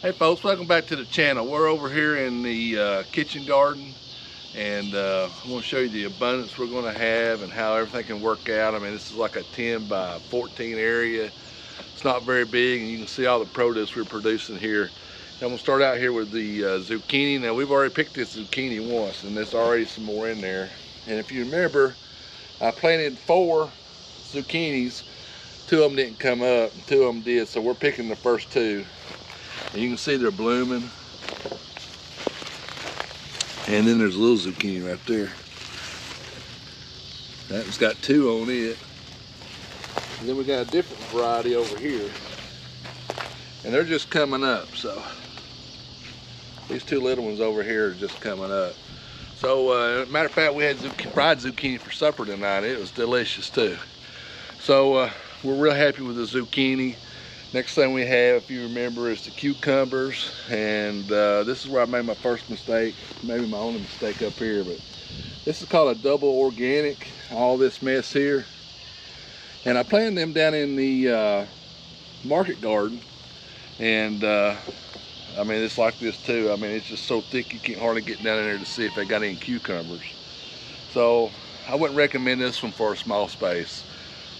Hey folks, welcome back to the channel. We're over here in the kitchen garden, and I want to show you the abundance we're going to have and how everything can work out. I mean, this is like a 10 by 14 area. It's not very big, and you can see all the produce we're producing here. I'm going to start out here with the zucchini. Now, we've already picked this zucchini once, and there's already some more in there. And if you remember, I planted 4 zucchinis. 2 of them didn't come up, and 2 of them did, so we're picking the first 2. And you can see they're blooming. And then there's a little zucchini right there. That one's got 2 on it. And then we got a different variety over here. And they're just coming up, so. These 2 little ones over here are just coming up. So, matter of fact, we had fried zucchini for supper tonight. It was delicious too. So, we're real happy with the zucchini. Next thing we have, if you remember, is the cucumbers, and this is where I made my first mistake, maybe my only mistake up here, but this is called a double organic, all this mess here. And I planted them down in the market garden, and I mean, it's like this too. I mean, it's just so thick you can't hardly get down in there to see if they got any cucumbers. So I wouldn't recommend this one for a small space.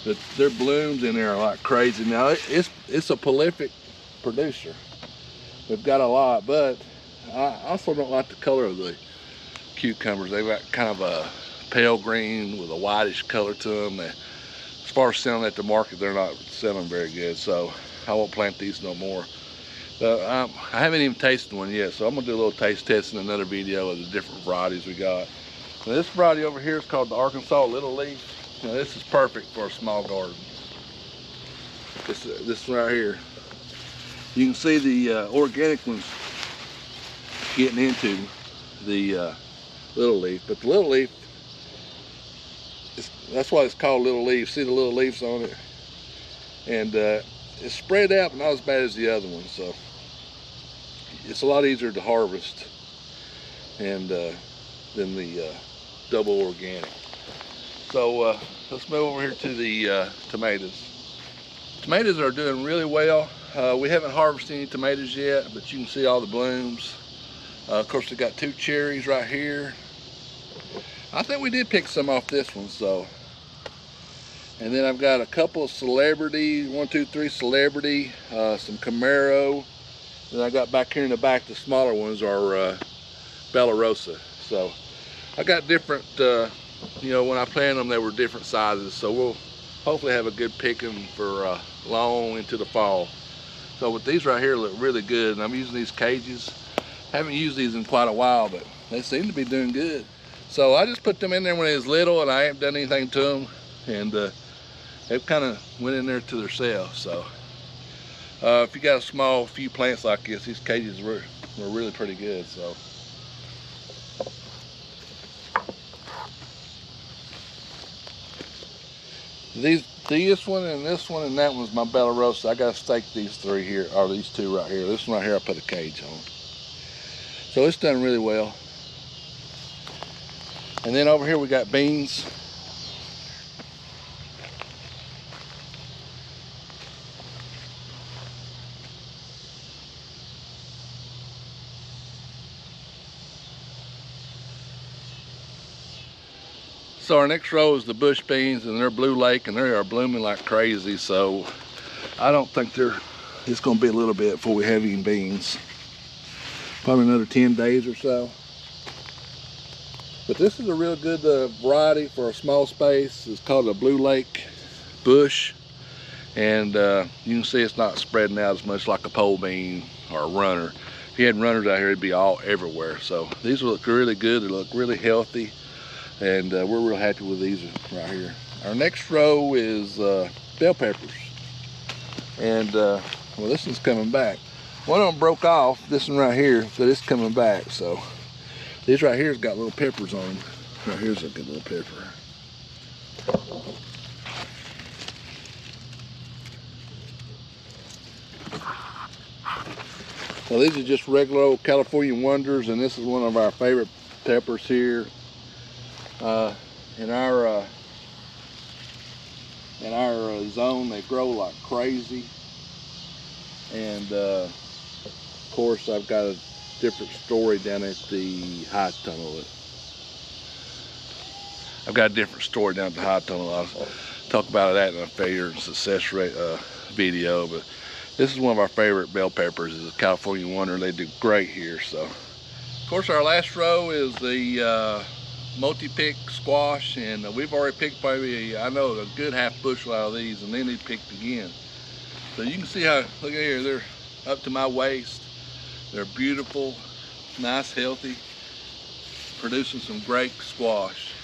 But their blooms in there are like crazy. Now it's a prolific producer. We've got a lot, but I also don't like the color of the cucumbers. They've got kind of a pale green with a whitish color to them. As far as selling at the market, they're not selling very good, so I won't plant these no more. I haven't even tasted one yet, so I'm gonna do a little taste test in another video of the different varieties we got. Now, this variety over here is called the Arkansas Little Leaf. Now this is perfect for a small garden. This one right here. You can see the organic ones getting into the little leaf, but the little leaf, that's why it's called little leaf. See the little leaves on it? And it's spread out, but not as bad as the other ones, so it's a lot easier to harvest and than the double organic. So let's move over here to the tomatoes. Tomatoes are doing really well. We haven't harvested any tomatoes yet, but you can see all the blooms. Of course, we got 2 cherries right here. I think we did pick some off this one, so. And then I've got a couple of celebrity, 1, 2, 3 celebrity, some Camaro. Then I got back here in the back, the smaller ones are Bella Rosa. So I got different, you know, when I planted them, they were different sizes. So we'll hopefully have a good picking for long into the fall. So with these right here look really good. And I'm using these cages. Haven't used these in quite a while, but they seem to be doing good. So I just put them in there when they was little, and I haven't done anything to them. And they've kind of went in there to themselves. So if you got a small few plants like this, these cages were really pretty good. So this one and this one and that one's my Bella Rosa. I gotta stake these 3 here, or these 2 right here. This one right here I put a cage on. So it's done really well. And then over here we got beans. So our next row is the bush beans, and they're Blue Lake, and they are blooming like crazy. So I don't think it's gonna be a little bit before we have any beans. Probably another 10 days or so. But this is a real good variety for a small space. It's called a Blue Lake bush. And you can see it's not spreading out as much like a pole bean or a runner. If you had runners out here, it'd be all everywhere. So these look really good. They look really healthy. And we're real happy with these right here. Our next row is bell peppers. And well, this one's coming back. One of them broke off, this one right here, but it's coming back. So these right here's got little peppers on them. Right here's a good little pepper. So these are just regular old California Wonders, and this is one of our favorite peppers here. In our zone, they grow like crazy, and Of course, I've got a different story down at the high tunnel. I've got a different story down at the high tunnel. I'll talk about that in a failure and success rate video. But this is one of our favorite bell peppers, is the California Wonder. They do great here. So, of course, our last row is the multi-pick squash, and we've already picked probably, I know, a good half bushel out of these, and then they picked again. So you can see how, look at here, they're up to my waist. They're beautiful, nice, healthy, producing some great squash.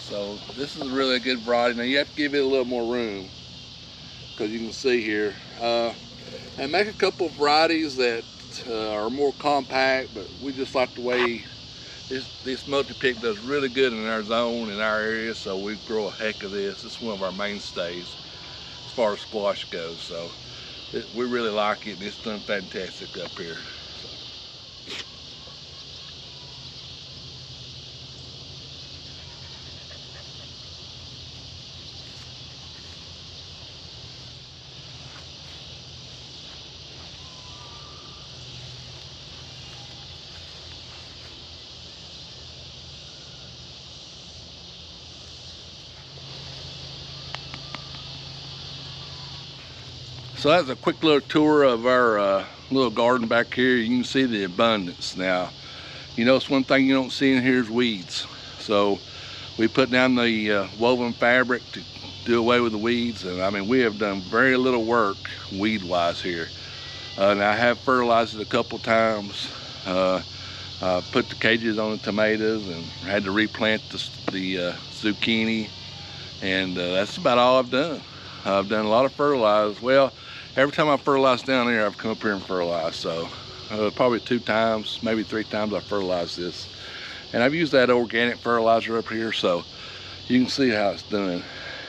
So this is really a good variety. Now you have to give it a little more room, because you can see here. And make a couple of varieties that are more compact, but we just like the way this multi-pick does really good in our zone, in our area, so we grow a heck of this. It's one of our mainstays as far as squash goes. So we really like it, and it's done fantastic up here. So that's a quick little tour of our little garden back here. You can see the abundance. Now, you notice one thing you don't see in here is weeds. So we put down the woven fabric to do away with the weeds. And I mean, we have done very little work weed-wise here. And I have fertilized it a couple times. Put the cages on the tomatoes and had to replant the zucchini. And that's about all I've done. I've done a lot of fertilize. Well, every time I fertilize down here, I've come up here and fertilized. So probably 2 times, maybe 3 times I fertilized this. And I've used that organic fertilizer up here, so you can see how it's done.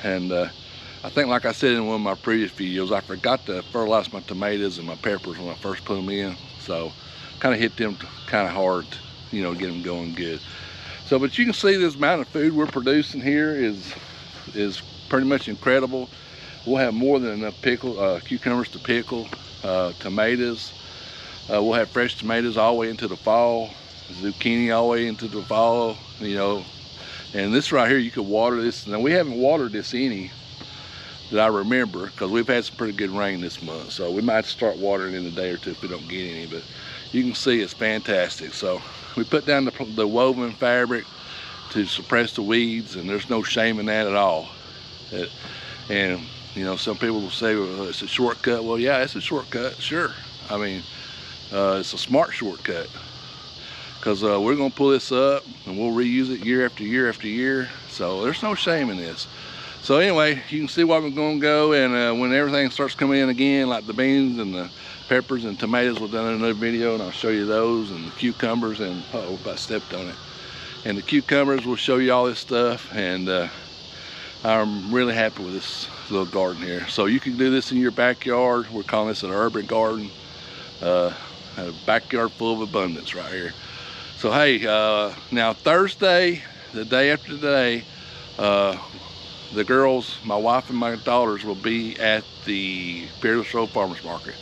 And I think, like I said in one of my previous videos, I forgot to fertilize my tomatoes and my peppers when I first put them in. So kind of hit them kind of hard, you know, get them going good. So, but you can see this amount of food we're producing here is pretty much incredible. We'll have more than enough cucumbers to pickle, tomatoes. We'll have fresh tomatoes all the way into the fall, zucchini all the way into the fall, you know. And this right here, you could water this. Now, we haven't watered this any that I remember, because we've had some pretty good rain this month. So we might start watering in a day or two if we don't get any, but you can see it's fantastic. So we put down the woven fabric to suppress the weeds, and there's no shame in that at all. And you know, some people will say, well, it's a shortcut. Well, yeah, it's a shortcut, sure. I mean, it's a smart shortcut, because we're gonna pull this up and we'll reuse it year after year after year. So there's no shame in this. So anyway, you can see where we're gonna go, and when everything starts coming in again, like the beans and the peppers and tomatoes, we'll do another video and I'll show you those, and the cucumbers, and oh, I stepped on it. And the cucumbers, we'll show you all this stuff, and I'm really happy with this little garden here. So you can do this in your backyard. We're calling this an urban garden, a backyard full of abundance right here. So hey, now Thursday, the day after today, the girls, my wife and my daughters, will be at the Peerless Road Farmers Market,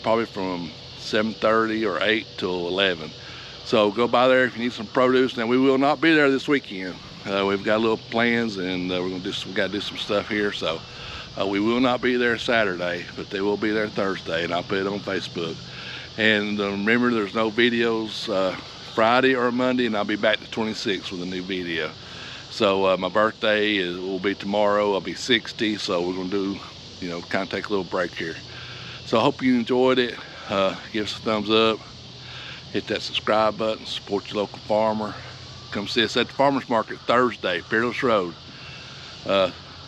probably from 7:30 or 8 till 11. So go by there if you need some produce. Now, we will not be there this weekend. We've got little plans, and we got to do some stuff here. So we will not be there Saturday, but they will be there Thursday, and I'll put it on Facebook. And remember, there's no videos Friday or Monday, and I'll be back the 26th with a new video. So my birthday will be tomorrow. I'll be 60, so we're gonna do, you know, kind of take a little break here. So I hope you enjoyed it. Give us a thumbs up. Hit that subscribe button. Support your local farmer. Come see us at the farmers market Thursday, Peerless Road.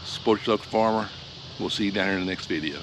Support your local farmer. We'll see you down here in the next video.